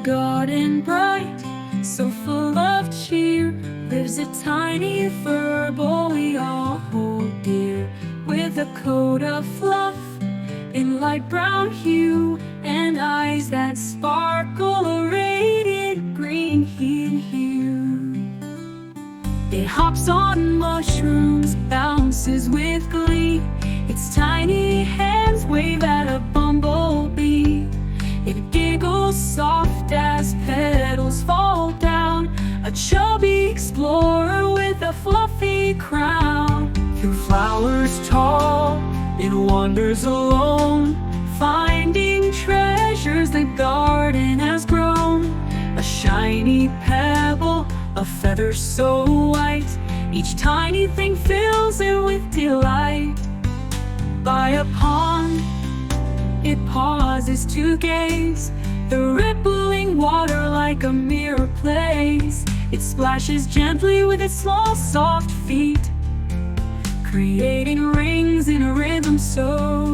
garden bright, so full of cheer, lives a tiny fur ball we all hold dear. With a coat of fluff in light brown hue, and eyes that sparkle a radiant green hue. It hops on mushrooms, bounces with glee, its tiny hands wave at a bumblebee. It giggles soft as petals fall down, a chubby explorer with a fluffy crown. Through flowers tall, it wanders alone, finding treasures the garden has grown. A shiny pebble, a feather so white, each tiny thing fills it with delight. By a pond, it pauses to gaze, the rippling water like a mirror plays. It splashes gently with its small soft feet, creating rings in a rhythm so